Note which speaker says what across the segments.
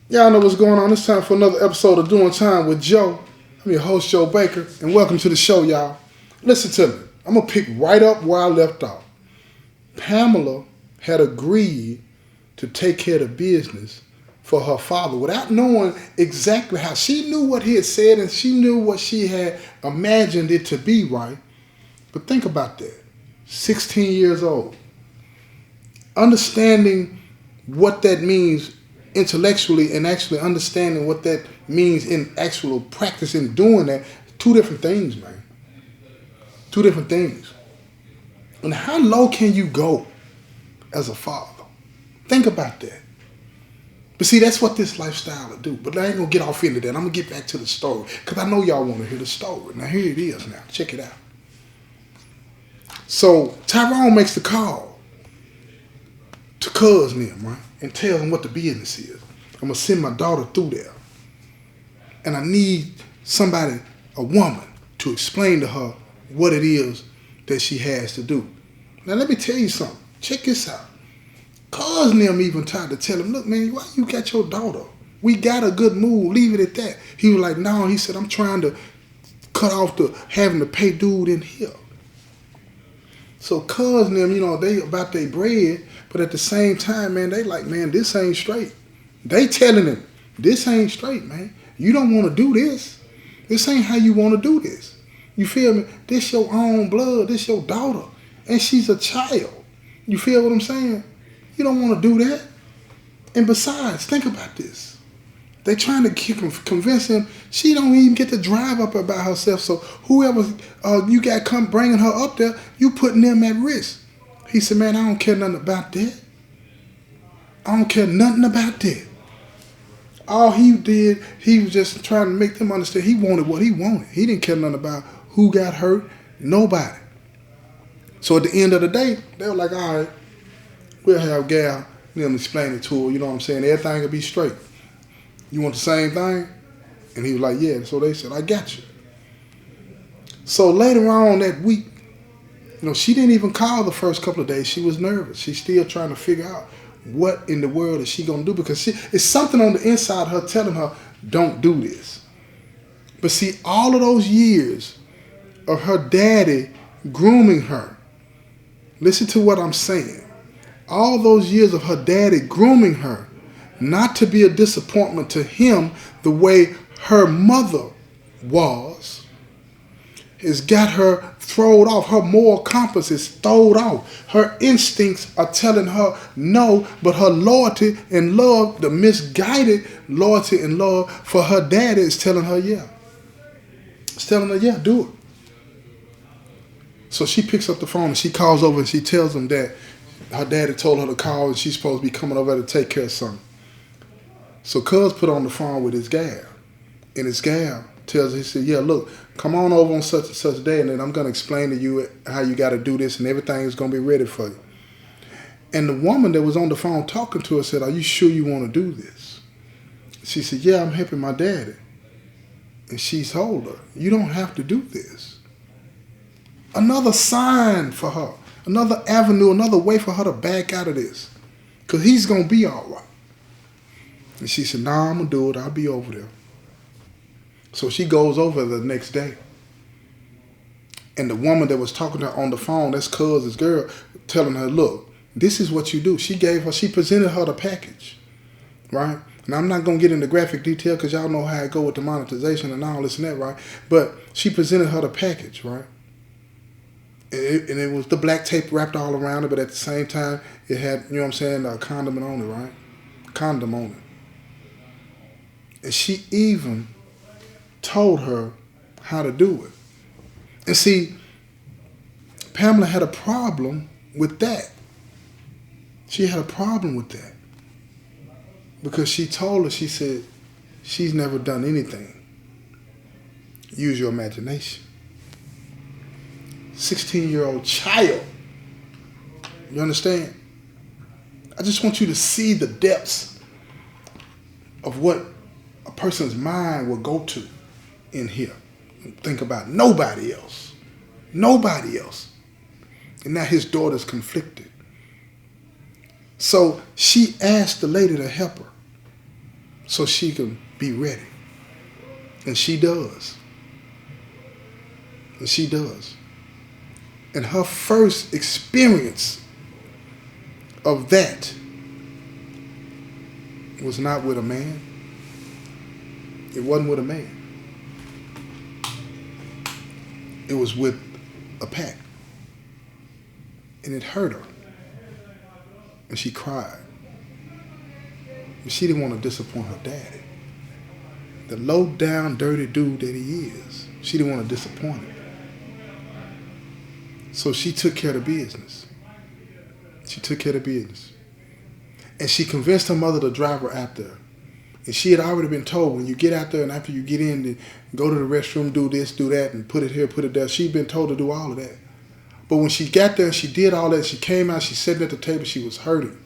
Speaker 1: Y'all know what's going on. It's time for another episode of Doing Time with Joe. I'm your host, Joe Baker, and welcome to the show, y'all. Listen to me. I'm going to pick right up where I left off. Pamela had agreed to take care of the business for her father without knowing exactly how. She knew what he had said and she knew what she had imagined it to be, right? But think about that. 16 years old. Understanding what that means intellectually and actually understanding what that means in actual practice in doing that, two different things, man. Two different things. And how low can you go as a father? Think about that. But see, that's what this lifestyle will do. But I ain't going to get off into that. I'm going to get back to the story because I know y'all want to hear the story. Now, here it is now. Check it out. So, Tyrone makes the call to cousin him, right? And tells him what the business is. I'm going to send my daughter through there. And I need somebody, a woman, to explain to her what it is that she has to do. Now, let me tell you something. Check this out. Cousin him even tried to tell him, look, man, why you got your daughter? We got a good move. Leave it at that. He was like, no. He said, I'm trying to cut off the having to pay dude in here. So cousin them, they about their bread, but at the same time, man, they like, man, this ain't straight. They telling him, this ain't straight, man. You don't want to do this. This ain't how you want to do this. You feel me? This your own blood. This your daughter. And she's a child. You feel what I'm saying? You don't want to do that. And besides, think about this. They trying to convince him she don't even get to drive up there by herself. So whoever you got come bringing her up there, you putting them at risk. He said, man, I don't care nothing about that. I don't care nothing about that. All he did, he was just trying to make them understand he wanted what he wanted. He didn't care nothing about who got hurt, nobody. So at the end of the day, they were like, all right, we'll have Gal, explain it to her, you know what I'm saying? Everything will be straight. You want the same thing? And he was like, yeah. So they said, I got you. So later on that week, she didn't even call the first couple of days. She was nervous. She's still trying to figure out what in the world is she going to do because it's something on the inside of her telling her, don't do this. But see, all of those years of her daddy grooming her, listen to what I'm saying. All those years of her daddy grooming her, not to be a disappointment to him the way her mother was, has got her thrown off. Her moral compass is thrown off. Her instincts are telling her no, but her loyalty and love, the misguided loyalty and love for her daddy is telling her yeah. It's telling her, yeah, do it. So she picks up the phone and she calls over and she tells him that her daddy told her to call and she's supposed to be coming over to take care of something. So Cuz put on the phone with his gal. And his gal tells her, he said, yeah, look, come on over on such and such day and then I'm going to explain to you how you got to do this and everything is going to be ready for you. And the woman that was on the phone talking to her said, are you sure you want to do this? She said, yeah, I'm helping my daddy. And she told her, you don't have to do this. Another sign for her, another avenue, another way for her to back out of this. Because he's going to be all right. And she said, nah, I'm going to do it. I'll be over there. So she goes over the next day. And the woman that was talking to her on the phone, that's Cuz's girl, telling her, look, this is what you do. She presented her the package, right? And I'm not going to get into graphic detail because y'all know how it go with the monetization and all this and that, right? But she presented her the package, right? And it was the black tape wrapped all around it, but at the same time, it had, a condom on it, right? Condom on it. And she even told her how to do it. And see, Pamela had a problem with that. She had a problem with that. Because she told her, she said, she's never done anything. Use your imagination. 16-year-old child. You understand? I just want you to see the depths of what a person's mind will go to in here. Think about nobody else. Nobody else. And now his daughter's conflicted. So she asked the lady to help her. so she can be ready. And she does. And she does. And her first experience of that was not with a man. It wasn't with a man. It was with a pack. And it hurt her. And she cried. But she didn't want to disappoint her daddy. The low down, dirty dude that he is. She didn't want to disappoint him. So she took care of the business. She took care of the business. And she convinced her mother to drive her out there. And she had already been told, when you get out there and after you get in, to go to the restroom, do this, do that, and put it here, put it there. She'd been told to do all of that. But when she got there and she did all that, she came out, she sat at the table, she was hurting.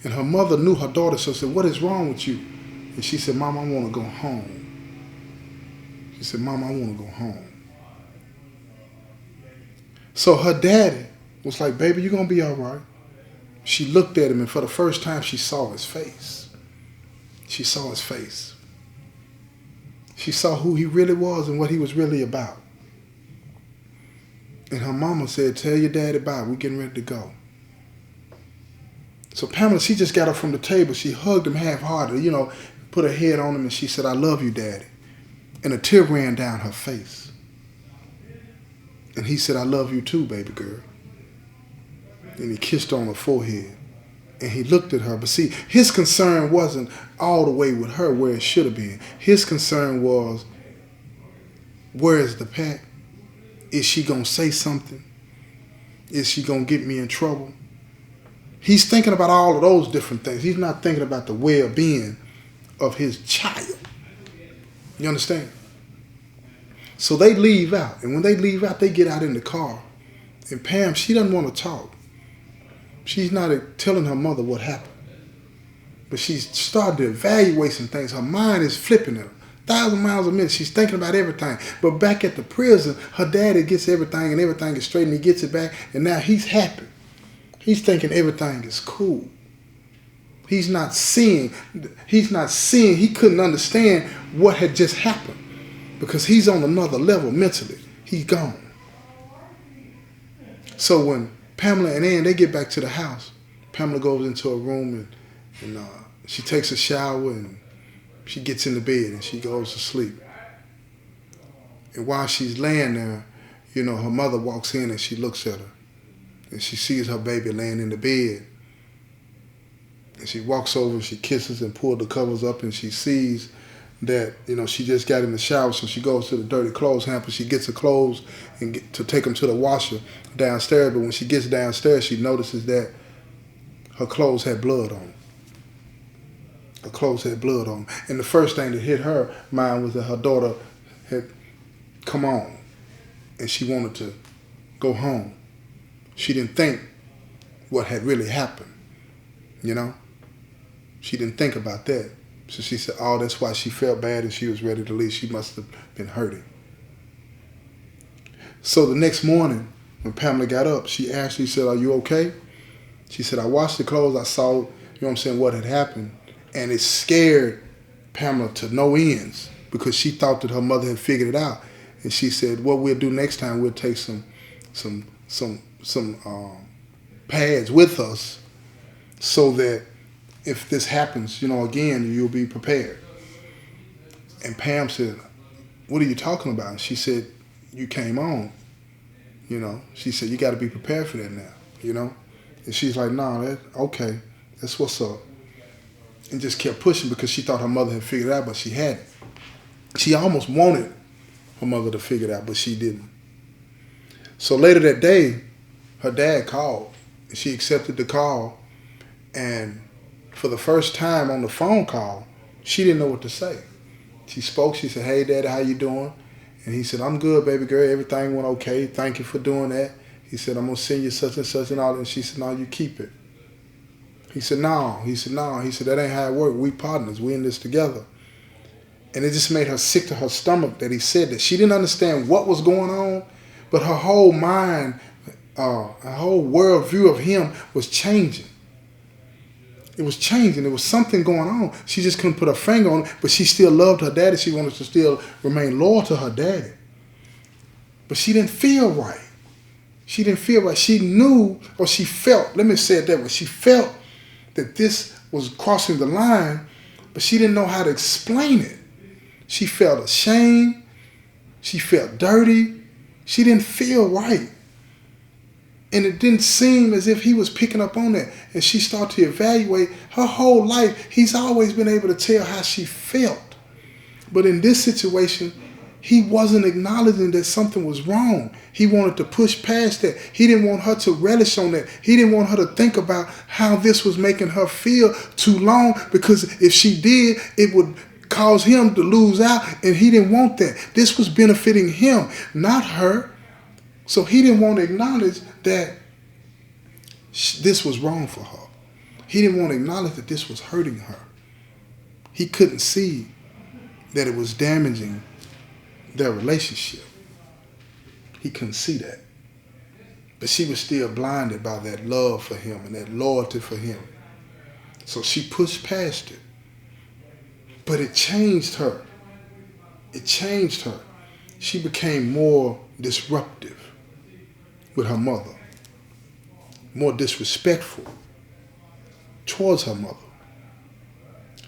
Speaker 1: And her mother knew her daughter, so said, "What is wrong with you?" And she said, "Mom, I want to go home." She said, "Mom, I want to go home." So her daddy was like, "Baby, you're going to be all right." She looked at him, and for the first time, she saw his face. She saw his face. She saw who he really was and what he was really about. And her mama said, "Tell your daddy bye. We're getting ready to go." So Pamela, she just got up from the table. She hugged him half-hearted, put her head on him, and she said, "I love you, Daddy." And a tear ran down her face. And he said, "I love you too, baby girl." And he kissed her on her forehead. And he looked at her. But see, his concern wasn't all the way with her where it should have been. His concern was, where is the pack? Is she going to say something? Is she going to get me in trouble? He's thinking about all of those different things. He's not thinking about the well-being of his child. You understand? So they leave out. And when they leave out, they get out in the car. And Pam, she doesn't want to talk. She's not telling her mother what happened. But she's starting to evaluate some things. Her mind is flipping at her. 1,000 miles a minute. She's thinking about everything. But back at the prison, her daddy gets everything and everything is straight and he gets it back. And now he's happy. He's thinking everything is cool. He's not seeing, he couldn't understand what had just happened because he's on another level mentally. He's gone. So when Pamela and Ann, they get back to the house, Pamela goes into a room and she takes a shower and she gets in the bed and she goes to sleep. And while she's laying there, her mother walks in and she looks at her. And she sees her baby laying in the bed. And she walks over and she kisses and pulls the covers up and she sees that, she just got in the shower. So she goes to the dirty clothes hamper. She gets the clothes to take them to the washer downstairs. But when she gets downstairs, she notices that her clothes had blood on them. Her clothes had blood on them. And the first thing that hit her mind was that her daughter had come on and she wanted to go home. She didn't think what had really happened, She didn't think about that. So she said, oh, that's why she felt bad and she was ready to leave. She must have been hurting. So the next morning, when Pamela got up, she asked, she said, "Are you okay?" She said, "I washed the clothes. I saw, what had happened." And it scared Pamela to no ends because she thought that her mother had figured it out. And she said, "What we'll do next time, we'll take some pads with us so that if this happens, again, you'll be prepared." And Pam said, "What are you talking about?" And she said, "You came on, She said, "You got to be prepared for that now, And she's like, "No, okay, that's what's up." And just kept pushing because she thought her mother had figured it out, but she hadn't. She almost wanted her mother to figure it out, but she didn't. So later that day, her dad called, and she accepted the call, and for the first time on the phone call, she didn't know what to say. She spoke, she said, "Hey, Daddy, how you doing?" And he said, "I'm good, baby girl, everything went okay, thank you for doing that." He said, "I'm going to send you such and such and all that." And she said, "No, you keep it." He said, "No." He said, "No." He said, "That ain't how it works. We partners, we in this together." And it just made her sick to her stomach that he said that. She didn't understand what was going on, but her whole mind, her whole worldview of him was changing. It was changing. There was something going on. She just couldn't put her finger on it, but she still loved her daddy. She wanted to still remain loyal to her daddy. But she didn't feel right. She didn't feel right. She knew, or she felt, let me say it that way, she felt that this was crossing the line, but she didn't know how to explain it. She felt ashamed. She felt dirty. She didn't feel right. And it didn't seem as if he was picking up on that. And she started to evaluate her whole life. He's always been able to tell how she felt. But in this situation, he wasn't acknowledging that something was wrong. He wanted to push past that. He didn't want her to relish on that. He didn't want her to think about how this was making her feel too long, because if she did, it would cause him to lose out, and he didn't want that. This was benefiting him, not her. So he didn't want to acknowledge that this was wrong for her. He didn't want to acknowledge that this was hurting her. He couldn't see that it was damaging their relationship. He couldn't see that. But she was still blinded by that love for him and that loyalty for him. So she pushed past it. But it changed her. It changed her. She became more disruptive with her mother, more disrespectful towards her mother.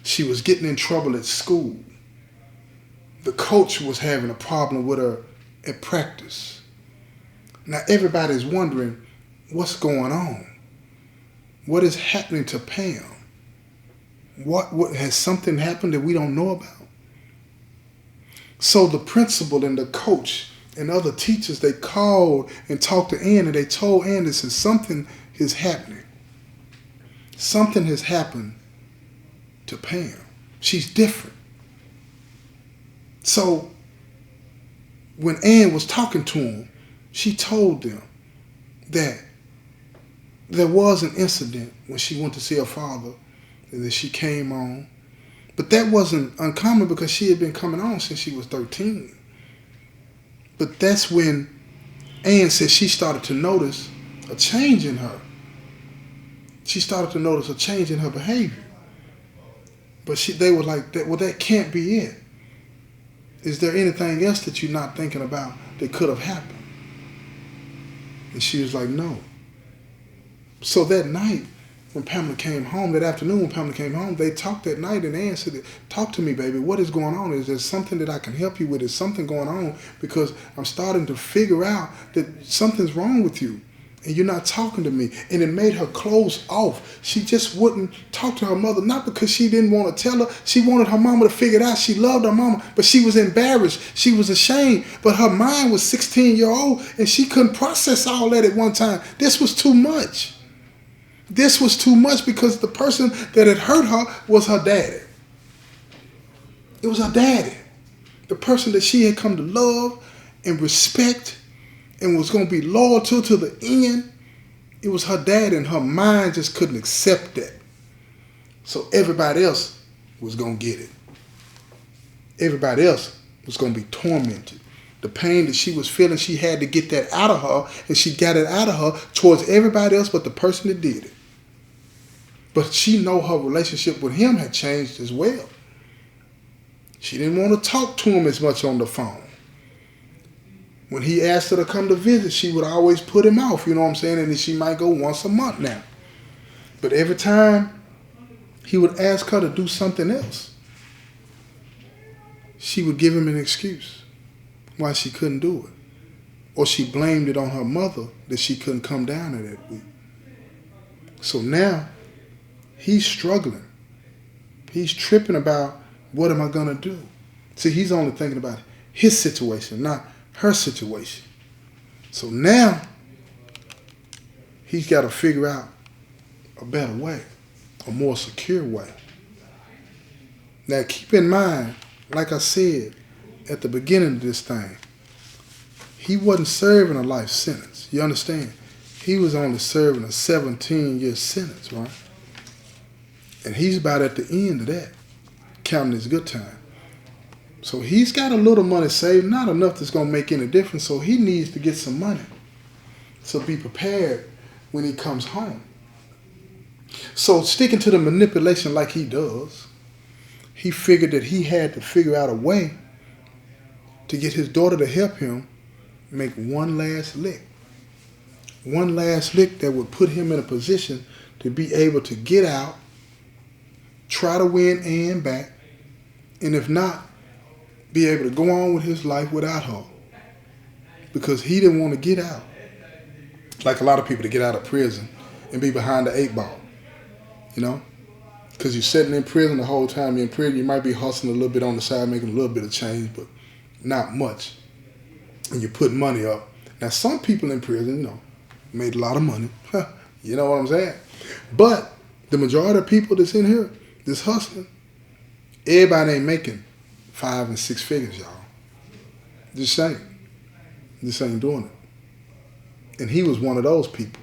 Speaker 1: She was getting in trouble at school. The coach was having a problem with her at practice. Now everybody's wondering what's going on. What is happening to Pam? What has something happened that we don't know about? So the principal and the coach and other teachers, they called and talked to Ann, and they told Ann, they said, something is happening. Something has happened to Pam. She's different. So when Ann was talking to him, she told them that there was an incident when she went to see her father, and that she came on. But that wasn't uncommon because she had been coming on since she was 13. But that's when Ann said she started to notice a change in her. She started to notice a change in her behavior. But they were like, well, that can't be it. Is there anything else that you're not thinking about that could have happened? And she was like, no. So that night, when Pamela came home, that afternoon when Pamela came home, they talked that night, and Ann said, talk to me, baby. What is going on? Is there something that I can help you with? Is something going on? Because I'm starting to figure out that something's wrong with you, and you're not talking to me. And it made her close off. She just wouldn't talk to her mother, not because she didn't want to tell her. She wanted her mama to figure it out. She loved her mama, but she was embarrassed. She was ashamed. But her mind was 16-year-old, and she couldn't process all that at one time. This was too much. This was too much because the person that had hurt her was her daddy. It was her daddy. The person that she had come to love and respect and was going to be loyal to the end. It was her daddy, and her mind just couldn't accept that. So everybody else was going to get it. Everybody else was going to be tormented. The pain that she was feeling, she had to get that out of her, and she got it out of her towards everybody else but the person that did it. But she know her relationship with him had changed as well. She didn't want to talk to him as much on the phone. When he asked her to come to visit, she would always put him off, you know what I'm saying? And then she might go once a month now. But every time he would ask her to do something else, she would give him an excuse why she couldn't do it. Or she blamed it on her mother that she couldn't come down there that week. So now, he's struggling. He's tripping about, what am I going to do? See, he's only thinking about his situation, not her situation. So now, he's got to figure out a better way, a more secure way. Now, keep in mind, like I said at the beginning of this thing, he wasn't serving a life sentence. You understand? He was only serving a 17-year sentence, right? And he's about at the end of that, counting his good time. So he's got a little money saved, not enough that's going to make any difference, so he needs to get some money. So be prepared when he comes home. So sticking to the manipulation like he does, he figured that he had to figure out a way to get his daughter to help him make one last lick. One last lick that would put him in a position to be able to get out, try to win Ann back, and if not, be able to go on with his life without her. Because he didn't want to get out. Like a lot of people to get out of prison and be behind the 8 ball. You know? Because you're sitting in prison the whole time you're in prison. You might be hustling a little bit on the side, making a little bit of change, but not much. And you're putting money up. Now, some people in prison, made a lot of money. You know what I'm saying? But the majority of people that's in here, that's hustling, everybody ain't making 5 and 6 figures, y'all. Just ain't doing it. And he was one of those people.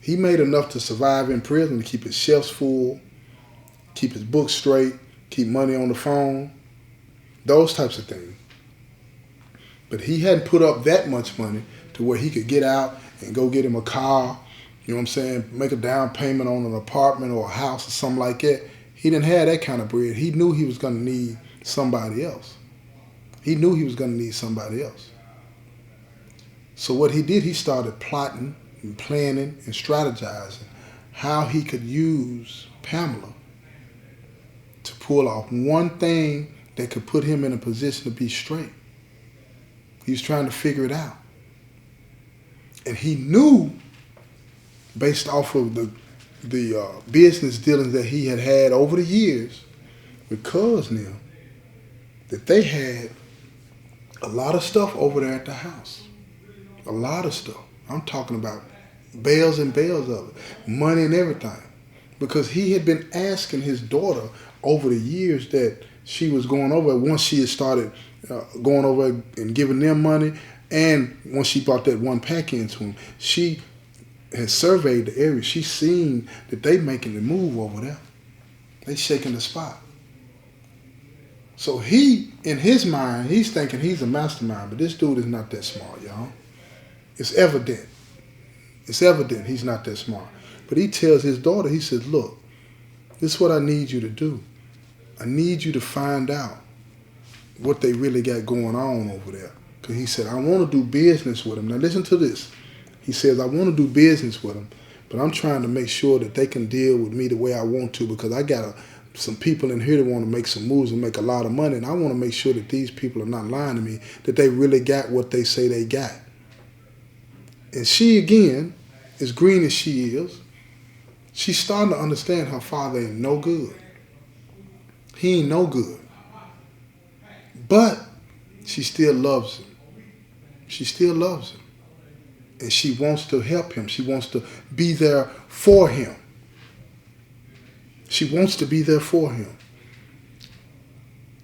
Speaker 1: He made enough to survive in prison, to keep his shelves full, keep his books straight, keep money on the phone, those types of things. But he hadn't put up that much money to where he could get out and go get him a car, you know what I'm saying, make a down payment on an apartment or a house or something like that. He didn't have that kind of bread. He knew he was going to need somebody else. So what he did, he started plotting and planning and strategizing how he could use Pamela to pull off one thing that could put him in a position to be straight. He was trying to figure it out. And he knew, based off of the business dealings that he had over the years with Cuz Neil, that they had a lot of stuff over there at the house. A lot of stuff. I'm talking about bales and bales of it. Money and everything. Because he had been asking his daughter over the years that she was going over, once she had started going over and giving them money, and once she brought that one pack into him, she had surveyed the area. She seen that they making the move over there. They shaking the spot. So he, in his mind, he's thinking he's a mastermind, but this dude is not that smart, y'all. It's evident. He's not that smart. But he tells his daughter, he says, look, this is what I need you to do. I need you to find out what they really got going on over there. Because he said, I want to do business with them. Now listen to this. He says, I want to do business with them, but I'm trying to make sure that they can deal with me the way I want to, because I got some people in here that want to make some moves and make a lot of money, and I want to make sure that these people are not lying to me, that they really got what they say they got. And she, again, as green as she is, she's starting to understand her father ain't no good. He ain't no good. But she still loves him. And she wants to help him. She wants to be there for him.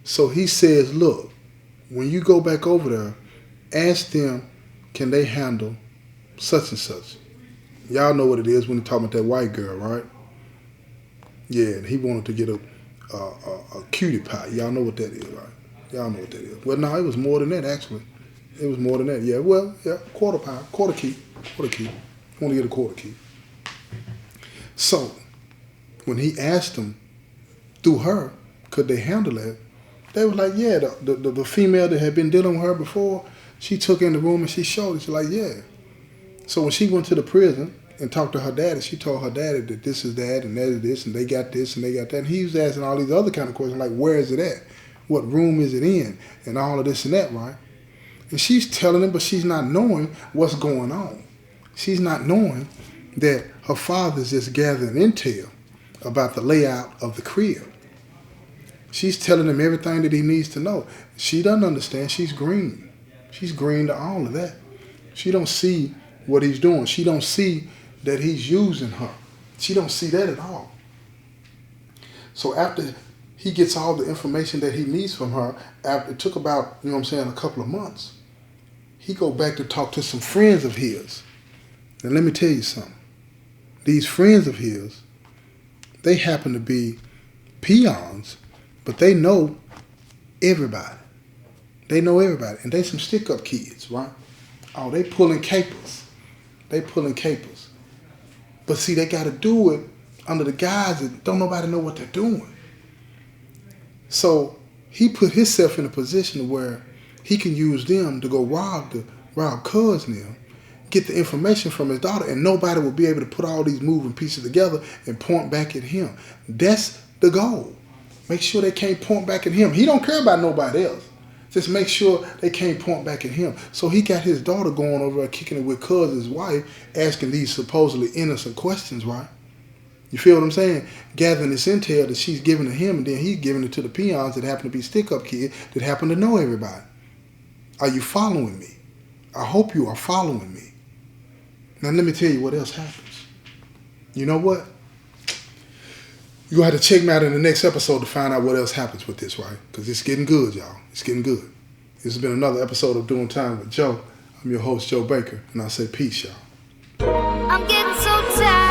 Speaker 1: So he says, look, when you go back over there, ask them, can they handle such and such? Y'all know what it is when you're talking about that white girl, right? Yeah, and he wanted to get a cutie pie. Y'all know what that is, right? Y'all know what that is. Well, no, it was more than that, actually. It was more than that. Yeah, well, yeah, quarter key. Want to get a quarter key. So, when he asked them through her, could they handle that? They were like, yeah, the female that had been dealing with her before, she took her in the room and she showed it. She's like, yeah. So when she went to the prison and talked to her daddy, she told her daddy that this is that and that is this and they got this and they got that. And he was asking all these other kind of questions like, where is it at? What room is it in? And all of this and that, right? And she's telling him, but she's not knowing what's going on. She's not knowing that her father's just gathering intel about the layout of the crib. She's telling him everything that he needs to know. She doesn't understand. She's green. She's green to all of that. She don't see what he's doing. She don't see that he's using her. She don't see that at all. So after he gets all the information that he needs from her, after it took about, a couple of months, he go back to talk to some friends of his. And let me tell you something. These friends of his, they happen to be peons, but they know everybody. They know everybody. And they some stick-up kids, right? Oh, they pulling capers. But see, they got to do it under the guise that don't nobody know what they're doing. So he put himself in a position where he can use them to go rob Cuz and them, get the information from his daughter, and nobody will be able to put all these moving pieces together and point back at him. That's the goal. Make sure they can't point back at him. He don't care about nobody else. Just make sure they can't point back at him. So he got his daughter going over there, kicking it with Cuz's wife, asking these supposedly innocent questions, right? You feel what I'm saying? Gathering this intel that she's giving to him, and then he's giving it to the peons that happen to be stick-up kids that happen to know everybody. Are you following me? I hope you are following me. Now let me tell you what else happens. You know what? You're going to have to check me out in the next episode to find out what else happens with this, right? Because it's getting good, y'all. It's getting good. This has been another episode of Doing Time with Joe. I'm your host, Joe Baker, and I say peace, y'all.
Speaker 2: I'm getting so tired.